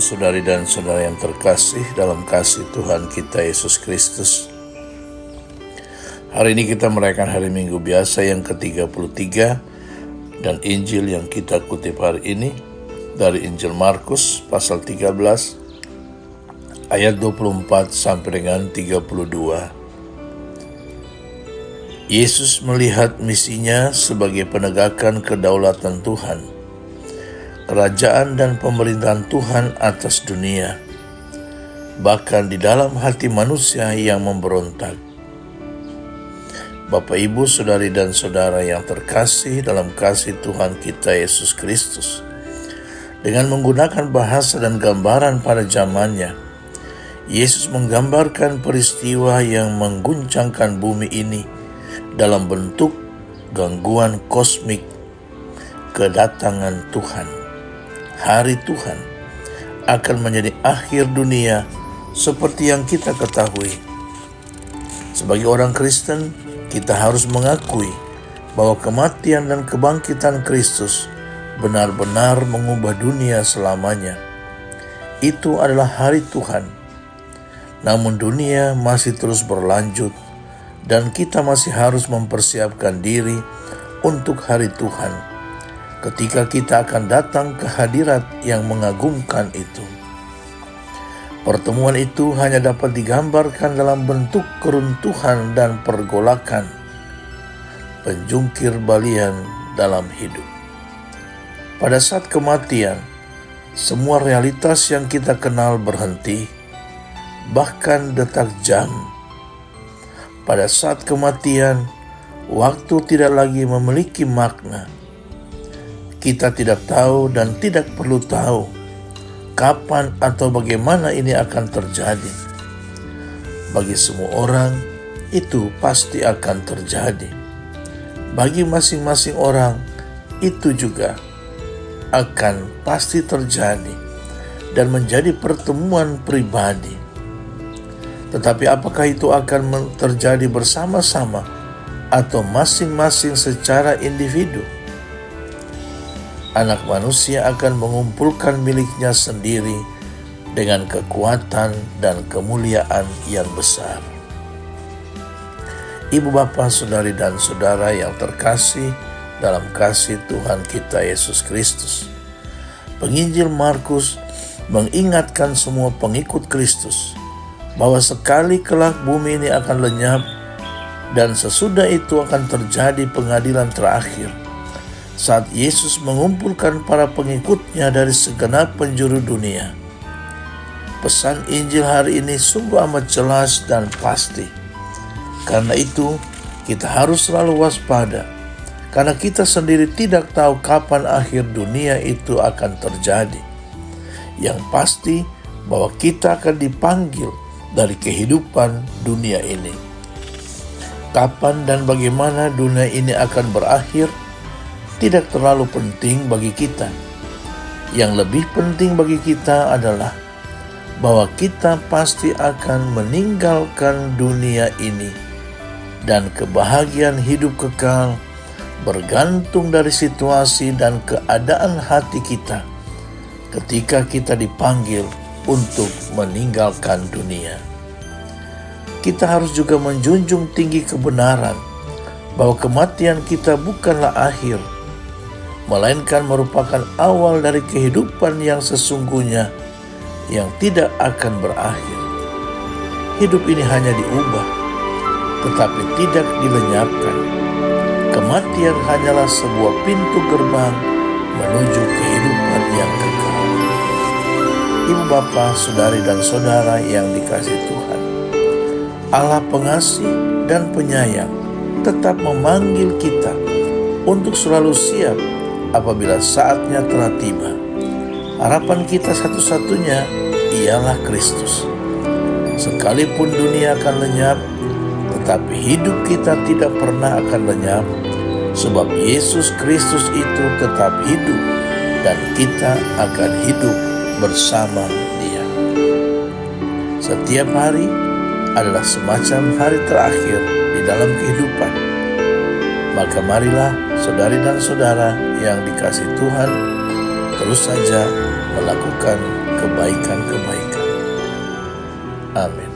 saudari dan saudara yang terkasih dalam kasih Tuhan kita Yesus Kristus. Hari ini kita merayakan hari Minggu biasa yang ke-33 dan Injil yang kita kutip hari ini dari Injil Markus pasal 13 ayat 24 sampai dengan 32. Yesus melihat misinya sebagai penegakan kedaulatan Tuhan, kerajaan dan pemerintahan Tuhan atas dunia, bahkan di dalam hati manusia yang memberontak. Bapak, Ibu, saudari dan saudara yang terkasih dalam kasih Tuhan kita Yesus Kristus, dengan menggunakan bahasa dan gambaran pada zamannya, Yesus menggambarkan peristiwa yang mengguncangkan bumi ini dalam bentuk gangguan kosmik, kedatangan Tuhan. Hari Tuhan akan menjadi akhir dunia seperti yang kita ketahui. Sebagai orang Kristen, kita harus mengakui bahwa kematian dan kebangkitan Kristus benar-benar mengubah dunia selamanya. Itu adalah hari Tuhan. Namun dunia masih terus berlanjut dan kita masih harus mempersiapkan diri untuk hari Tuhan, ketika kita akan datang ke hadirat yang mengagumkan itu. Pertemuan itu hanya dapat digambarkan dalam bentuk keruntuhan dan pergolakan, penjungkir balian dalam hidup. Pada saat kematian, semua realitas yang kita kenal berhenti, bahkan detak jam. Pada saat kematian, waktu tidak lagi memiliki makna. Kita tidak tahu dan tidak perlu tahu kapan atau bagaimana ini akan terjadi. Bagi semua orang, itu pasti akan terjadi. Bagi masing-masing orang, itu juga akan pasti terjadi dan menjadi pertemuan pribadi. Tetapi apakah itu akan terjadi bersama-sama atau masing-masing secara individu? Anak manusia akan mengumpulkan miliknya sendiri dengan kekuatan dan kemuliaan yang besar. Ibu, bapak, saudari dan saudara yang terkasih dalam kasih Tuhan kita Yesus Kristus, penginjil Markus mengingatkan semua pengikut Kristus bahwa sekali kelak bumi ini akan lenyap dan sesudah itu akan terjadi pengadilan terakhir, saat Yesus mengumpulkan para pengikutnya dari segenap penjuru dunia. Pesan Injil hari ini sungguh amat jelas dan pasti. Karena itu, kita harus selalu waspada, karena kita sendiri tidak tahu kapan akhir dunia itu akan terjadi. Yang pasti bahwa kita akan dipanggil dari kehidupan dunia ini. Kapan dan bagaimana dunia ini akan berakhir tidak terlalu penting bagi kita. Yang lebih penting bagi kita adalah bahwa kita pasti akan meninggalkan dunia ini dan kebahagiaan hidup kekal bergantung dari situasi dan keadaan hati kita ketika kita dipanggil untuk meninggalkan dunia. Kita harus juga menjunjung tinggi kebenaran bahwa kematian kita bukanlah akhir, melainkan merupakan awal dari kehidupan yang sesungguhnya yang tidak akan berakhir. Hidup ini hanya diubah, tetapi tidak dilenyapkan. Kematian hanyalah sebuah pintu gerbang menuju kehidupan yang kekal. Ibu, bapak, saudari dan saudara yang dikasihi Tuhan, Allah pengasih dan penyayang tetap memanggil kita untuk selalu siap apabila saatnya telah tiba. Harapan kita satu-satunya ialah Kristus. Sekalipun dunia akan lenyap, tetapi hidup kita tidak pernah akan lenyap, sebab Yesus Kristus itu tetap hidup dan kita akan hidup bersama Dia. Setiap hari adalah semacam hari terakhir di dalam kehidupan. Maka marilah saudari dan saudara yang dikasihi Tuhan terus saja melakukan kebaikan-kebaikan. Amin.